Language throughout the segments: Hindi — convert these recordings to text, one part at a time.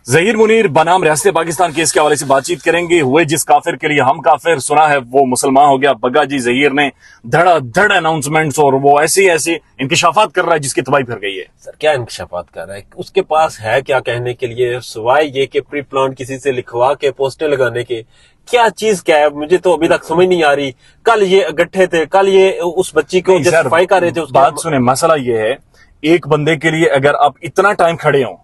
जहीर मुनीर बनाम रियासत पाकिस्तान केस के हवाले से बातचीत करेंगे। हुए जिस काफिर के लिए हम काफिर, सुना है वो मुसलमान हो गया। बग्गा जी जहीर ने धड़ाधड़ अनाउंसमेंट्स और वो ऐसी ऐसी इंकशाफात कर रहा है जिसकी तबाही फिर गई है। सर क्या इंकशाफात कर रहा है? उसके पास है क्या कहने के लिए सिवाय ये कि प्री प्लान किसी से लिखवा के पोस्टर लगाने के? क्या चीज क्या है, मुझे तो अभी तक समझ नहीं आ रही। कल ये इकट्ठे थे, कल ये उस बच्ची को जस्टिफाई कर रहे थे। उसकी बात सुने, मसला ये है एक बंदे के लिए अगर आप इतना टाइम खड़े हो,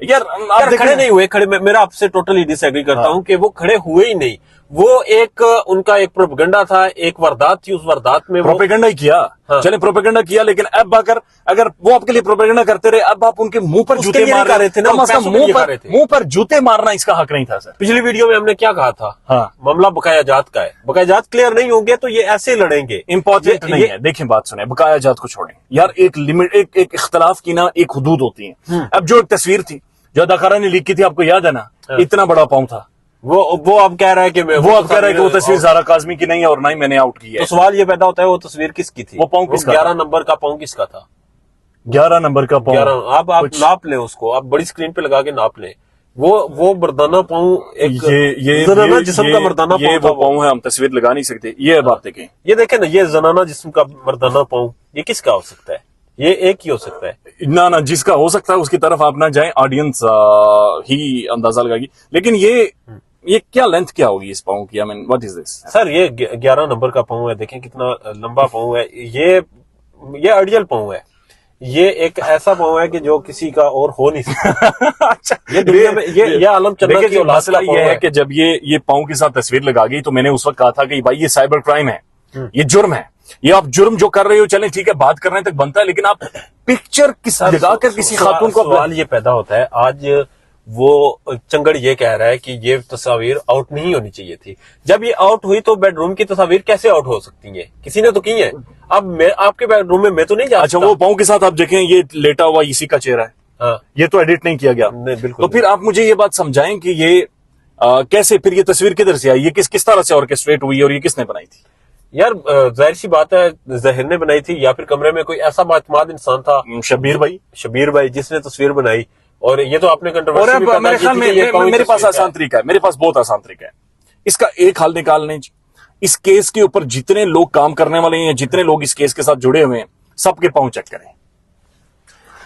यार आप खड़े नहीं हुए, खड़े मेरा आपसे टोटली डिसएग्री करता हूं कि वो खड़े हुए ही नहीं। वो एक उनका एक प्रोपेगेंडा था, एक वारदात थी, उस वारदात में प्रोपेगेंडा ही किया। हाँ। चले प्रोपेगेंडा किया, लेकिन अब आकर अगर वो आपके लिए प्रोपेगेंडा करते रहे, अब आप उनके मुंह पर जूते मार रहे थे ना, मुंह पर जूते मारना इसका हक नहीं था सर। पिछली वीडियो में हमने क्या कहा था? हाँ। मामला बकाया जात का है, बकाया जात क्लियर नहीं होंगे तो ये ऐसे लड़ेंगे। इंपॉर्टेंट नहीं है। देखिए बात सुने, बकाया जात को छोड़ें यार, एक लिमिट, एक इख्तलाफ की ना एक हुदूद होती है। अब जो एक तस्वीर थी जो अदाकारा ने लीक की थी, आपको याद है ना, इतना बड़ा पाँव था। वो अब कह रहा है कि वो अब कह रहा है कि वो तस्वीर ज़ारा काज़मी की नहीं है और ना ही मैंने आउट की है। तो सवाल ये पैदा होता है वो तस्वीर किसकी थी? वो पाँव किसका? 11 नंबर का पाँव किसका था? 11 नंबर का पाँव। आप नाप ले उसको, आप बड़ी स्क्रीन पे लगा के नाप ले। वो मर्दाना पाँव, एक जनाना जिस्म का मर्दाना पाँव। ये वो पाँव है, हम तस्वीर लगा नहीं सकते। ये बात देखें, ये देखें ना, ये जनाना जिस्म का मर्दाना पाँव, ये किसका हो सकता है? ये एक ही हो सकता है ना, जिसका हो सकता है उसकी तरफ आप ना जाए, ऑडियंस ही अंदाजा लगाएगी। लेकिन ये क्या लेंथ क्या होगी इस पाँव की? I mean what is this sir? ये 11 नंबर का पाँव है, देखें कितना लंबा पाँव है। ये आइडियल पाँव है। ये एक ऐसा पाँव है कि जो किसी का और हो नहीं सकता। अच्छा, ये दुनिया में ये आलम चन्ना की मसला ये है कि जब ये पाँव के साथ तस्वीर लगा गई तो मैंने उस वक्त कहा था कि भाई ये साइबर क्राइम है, ये जुर्म है। ये आप जुर्म जो कर रहे हो, चलें ठीक है, बात करने तक बनता है, लेकिन आप पिक्चर किस जगह कर किसी खातून को, सवाल ये पैदा होता है। आज वो चंगड़ ये कह रहा है कि ये तस्वीर आउट नहीं होनी चाहिए थी। जब ये आउट हुई तो बेडरूम की तस्वीर कैसे आउट हो सकती है? किसी ने तो की है। अब मैं आपके बेडरूम में मैं तो नहीं जा सकता। अच्छा, वो पाँव के साथ आप देखें, ये लेटा हुआ इसी का चेहरा है। हाँ। ये तो एडिट नहीं किया गया। नहीं, बिल्कुल। तो फिर आप मुझे ये बात समझाएं कि ये कैसे, फिर ये तस्वीर किधर से आई? ये किस तरह से ऑर्केस्ट्रेट हुई और ये किसने बनाई थी? यार जाहिर सी बात है, जहीर ने बनाई थी या फिर कमरे में कोई ऐसा बातमाद इंसान था, शबीर भाई जिसने तस्वीर बनाई। और ये तो आपने कंट्रोवर्सी भी मेरे ख्याल में मेरे पास आसान तरीका है, मेरे पास बहुत आसान तरीका है इसका एक हल निकालने। इस केस के ऊपर जितने लोग काम करने वाले हैं, जितने लोग इस केस के साथ जुड़े हुए हैं, सबके पाँव चेक करें।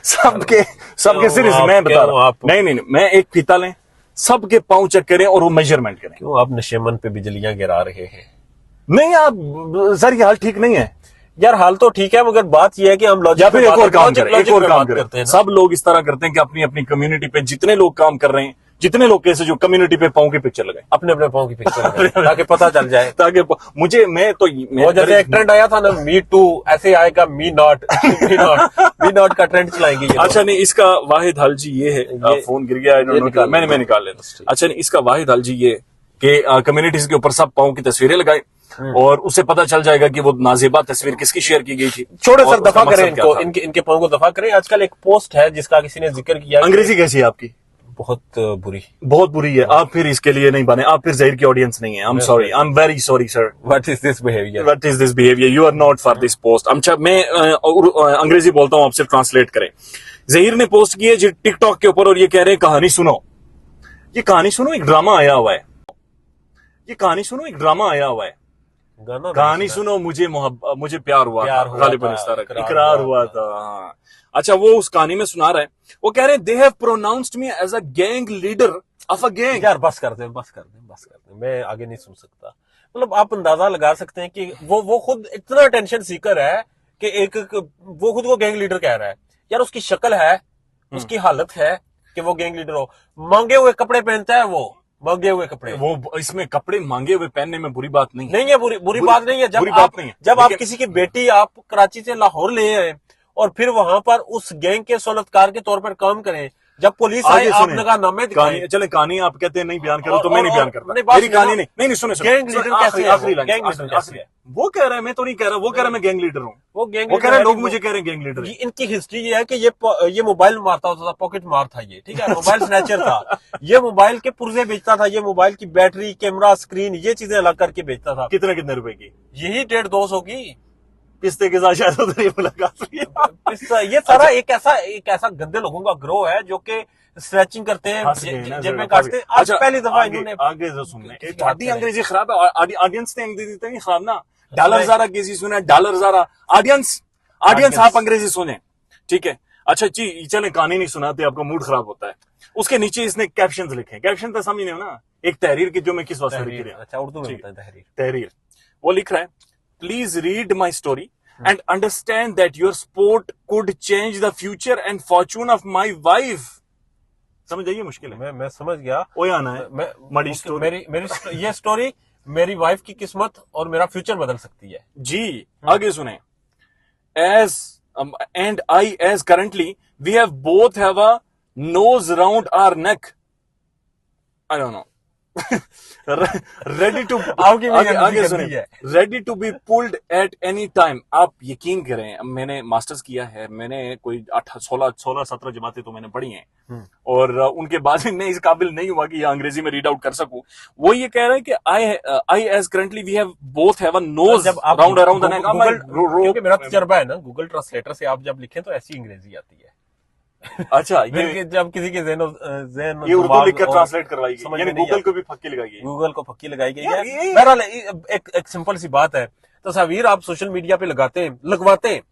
सबके सीरियस मैं बता रहा हूं। नहीं, मैं एक फीता लें, सबके पाँव चेक करें और वो मेजरमेंट करें। क्यों आप नशेमन पे बिजलियां गिरा रहे हैं? नहीं आप सर, ये हाल ठीक नहीं है यार। हाल तो ठीक है, मगर बात यह है कि हम लॉजिक पे एक और काम करते हैं। सब लोग इस तरह करते हैं कि अपनी अपनी कम्युनिटी पे जितने लोग काम कर रहे हैं, जितने लोग कैसे जो कम्युनिटी पे पाँव की पिक्चर लगाए, अपने पाँव की पिक्चर ताकि पता चल जाए। ताकि वो जैसे एक ट्रेंड आया था ना, मी टू, ऐसे आएगा मी नॉट का ट्रेंड चलाएंगे। अच्छा नहीं, इसका वाहिद हल जी ये है, फोन गिर गया, मैं निकाल लेता। अच्छा नहीं, इसका वाहिद हल जी ये कि कम्युनिटीज के ऊपर सब पाँव की तस्वीरें लगाए और उससे पता चल जाएगा कि वो नाजेबा तस्वीर किसकी शेयर की गई थी। छोड़े सर, दफा करें इनको, इनके पाँव को दफा करें। आजकल एक पोस्ट है जिसका किसी ने जिक्र किया। अंग्रेजी कैसी है आपकी? बहुत बुरी है। आप फिर इसके लिए नहीं बने, आप फिर जहीर की ऑडियंस नहीं है। I am sorry, I am very sorry sir. What is this behaviour? You are not for this post. मैं अंग्रेजी बोलता हूँ, आप सिर्फ ट्रांसलेट करें। जहीर ने पोस्ट की है जी टिकटॉक के ऊपर और ये कह रहे हैं कहानी सुनो। ये कहानी सुनो, एक ड्रामा आया हुआ है। ये कहानी सुनो, एक ड्रामा आया हुआ है। कहानी सुनो, मुझे प्यार हुआ था, गालिबन इस तरह इकरार हुआ था। हाँ। अच्छा, वो उस कहानी में सुना रहा है, वो कह रहे हैं they have pronounced me as a gang leader of a gang. यार बस कर दे, मैं आगे नहीं सुन सकता। मतलब आप अंदाजा लगा सकते हैं कि वो खुद इतना अटेंशन सीकर है कि वो खुद को गैंग लीडर कह रहा है। यार उसकी शक्ल है, उसकी हालत है कि वो गैंग लीडर हो। मांगे हुए कपड़े पहनता है वो, मांगे हुए कपड़े। वो इसमें कपड़े मांगे हुए पहनने में बुरी बात नहीं है, बुरी बात नहीं है। जब आप किसी की बेटी आप कराची से लाहौर ले आए और फिर वहां पर उस गैंग के सोलतकार के तौर पर काम करें, जब पुलिस आई आपने कहा नामे दिखाएं। चले कहानी आप कहते हैं नहीं बयान करो तो मैं नहीं बयान करता। मेरी कहानी नहीं, सुने गैंग लीडर कैसे? आखिरी वो कह रहा है, मैं तो नहीं कह रहा, वो कह रहा है मैं गैंग लीडर हूँ। वो कह रहे हैं, लोग मुझे कह रहे हैं गैंग लीडर। इनकी हिस्ट्री ये है कि ये मोबाइल मारता होता था, पॉकेट मार था ये, ठीक है, मोबाइल स्नैचर था। ये मोबाइल के पुर्जे बेचता था, ये मोबाइल की बैटरी, कैमरा, स्क्रीन, ये चीजें अलग करके बेचता था। कितने रुपए की? यही 150-200 की। पिस्ते के साथ शायद मुलाकात। ये सारा एक ऐसा गंदे लोगों का ग्रोह है जो कि स्ट्रेचिंग करते हैं, हंस गए ना, जेब में हंस काटते गए। हैं। आज अच्छा, पहली दफा आगे इन्होंने आगे जो सुनने किसी थोड़ी बात अंग्रेजी खराब है, ऑडियंस ने अंग्रेजी तो नहीं खराब ना। डॉलर ज़ारा केसी सुने, डॉलर ज़ारा ऑडियंस ऑडियंस आप अंग्रेजी सुने, ठीक है। अच्छा जी, चले कहानी नहीं सुनाते, आपका मूड खराब होता है। उसके नीचे इसने कैप्शंस लिखे, कैप्शन तो समझ नहीं हो ना, एक तहरीर की जो मैं किस वास्ते लिख रहा हूं। अच्छा, उर्दू में ठीक होता है तहरीर। तहरीर, वो लिख रहा है, please read my story and understand that your sport could change the future and Fortune of my wife. समझ आइए, मुश्किल है। मैं समझ गया। वो आना है मैं मड़ी स्टोरी। मेरी ये स्टोरी मेरी वाइफ की किस्मत और मेरा फ्यूचर बदल सकती है जी, आगे सुने। As and I, as currently, we have both have a nose round our neck. I don't know. Ready to आपकी भी आगे गंदी आगे गंदी सुने, है। ready to be pulled at any time। आप यकीन करें, मैंने मास्टर्स किया है, मैंने कोई 16-17 जमातें तो मैंने पढ़ी हैं, और उनके बाद मैं इस काबिल नहीं हुआ कि ये अंग्रेजी में रीड आउट कर सकूं। वो ये कह रहे हैं कि I as currently we have both have a nose जब आप round around the neck। क्योंकि मेरा तजर्बा है ना, गूगल ट्रांसलेटर से आप जब लिखें तो ऐसी अंग्रेजी आती है। अच्छा, फिर ये जब किसी के ज़हन ये उर्दू लिख कर ट्रांसलेट करवाई गई, यानी गूगल को भी फक्की लगाई गई। गूगल को फक्की लगाई गई यार, है। ये- बहरहाल एक सिंपल सी बात है, तस्वीर आप सोशल मीडिया पे लगवाते हैं,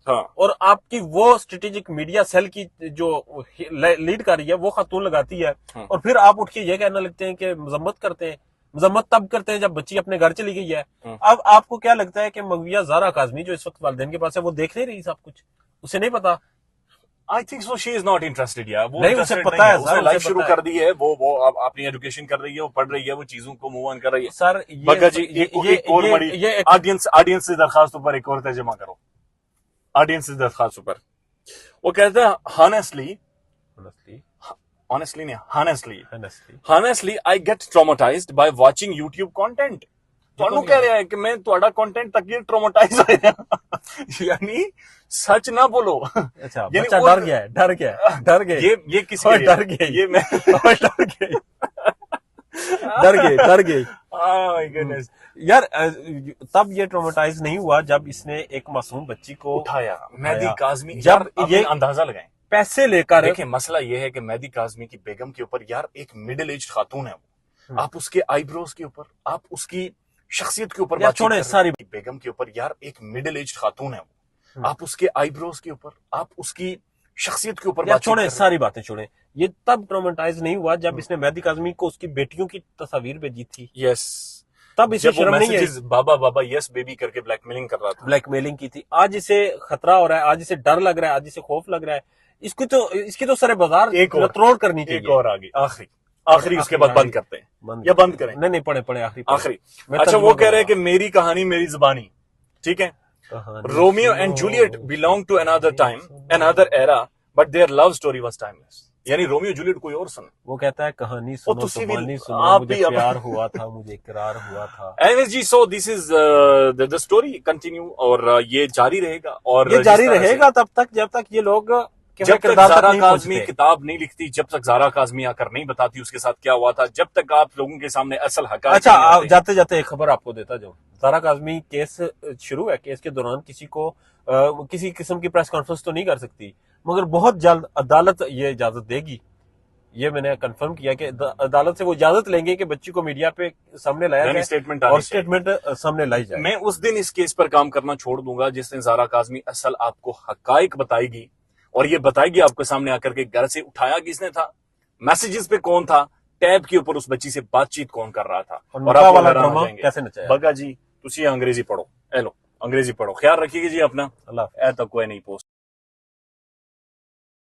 हाँ, और आपकी वो स्ट्रेटेजिक मीडिया सेल की जो लीड कर रही है वो खातून लगाती है, और फिर आप उठ के ये कहने लगते हैं कि मजम्मत करते हैं। मजम्मत तब करते हैं जब बच्ची अपने घर चली गई है। अब आपको क्या लगता है कि मगविया ज़ारा काज़मी जो इस वक्त वालिदैन के पास है, वो देख नहीं रही सब कुछ, उसे नहीं पता? I think so, she is not interested यार। वो नहीं, उसे interested पता नहीं है, उसने सर, लाइफ उसे शुरू पता कर दी है, वो अब अपनी एजुकेशन कर रही है, वो पढ़ रही है, वो चीजों को मूव ऑन कर रही है। सर बगा जी, एक और बड़ी ऑडियंस से दरखास्त ऊपर एक और तर्जमा करो, ऑडियंस से दरखास्त ऊपर। वो कहता है, honestly I get traumatized by watching YouTube content। ਤੁਹਾਨੂੰ कह रहा है कि मैं ਤੁਹਾਡਾ कंटेंट तक ये ट्रॉमेटाइज होया। यानी सच ना बोलो। अच्छा, यानी बच्चा वो- डर गए ये किसके लिए? डर गए, ये मैं डर गए। Oh my goodness। यार तब ये ट्रोमेटाइज नहीं हुआ जब इसने एक मासूम बच्ची को उठाया मेहदी काज़मी। जब यार, आप ये अंदाजा लगाएं, पैसे लेकर। देखिए मसला ये है कि मेहदी काज़मी की बेगम के ऊपर यार एक मिडिल एज खातून है वो, आप उसके आईब्रोज के ऊपर, आप उसकी शख्सियत के ऊपर बात छोड़े, सारी बेगम के ऊपर यार एक मिडिल एज खातून है वो, आप उसके आईब्रोज के ऊपर, आप उसकी शख्सियत के ऊपर छोड़े, सारी बातें छोड़े। ये तब ट्रोमेटाइज नहीं हुआ जब इसने मेहदी काज़मी को उसकी बेटियों की तस्वीर भेजी थी। यस, तब इसे शर्म नहीं है, बाबा बाबा यस बेबी करके ब्लैकमेलिंग कर रहा था। ब्लैकमेलिंग की थी। आज इसे खतरा हो रहा है, आज इसे डर लग रहा है, आज इसे खौफ लग रहा है। इसकी तो सरे बाजार एक और तरोड़ करनी चाहिए। एक और आगे आखिरी उसके बाद बंद करते हैं या बंद करें? नहीं पढ़े आखिरी। अच्छा, वो कह रहे हैं कि मेरी कहानी मेरी जुबानी, ठीक है। Romeo and Juliet belong to another time, another era, but their love story was timeless. यानी रोमियो जूलियट कोई और सन। वो कहता है कहानी सुनो, तुसी सुनो, आप मुझे भी प्यार हुआ था, मुझे इकरार हुआ था। एनीवेज जी, so this is the story continue, और ये जारी रहेगा, और ये जारी रहेगा तब तक जब तक ये लोग जब तक ज़ारा काज़मी किताब नहीं लिखती, जब तक ज़ारा काज़मी आकर नहीं बताती उसके साथ क्या हुआ था, जब तक आप लोगों के सामने असल हक़ाइक़ अच्छा, नहीं आते। जाते जाते एक खबर आपको देता जाऊं। ज़ारा काज़मी केस शुरू है, केस के दौरान किसी को किसी किस्म की प्रेस कॉन्फ्रेंस तो नहीं कर सकती, मगर बहुत जल्द अदालत ये इजाजत देगी। ये मैंने कंफर्म किया कि अदालत से वो इजाजत लेंगे कि बच्ची को मीडिया पे सामने लाया जाए स्टेटमेंट और स्टेटमेंट सामने लाई जाए। मैं उस दिन इस केस पर काम करना छोड़ दूंगा जिस दिन ज़ारा काज़मी असल आपको हक़ाइक़ बताएगी, और ये बताएगी आपके सामने आकर के घर से उठाया किसने था, मैसेजेस पे कौन था, टैब के ऊपर उस बच्ची से बातचीत कौन कर रहा था, और आप वाला ड्रामा कैसे नचाया। बगा जी तुसी अंग्रेजी पढ़ो, एलो अंग्रेजी पढ़ो, ख्याल रखिएगा जी अपना। अल्लाह। ए तो कोई नहीं पोस्ट।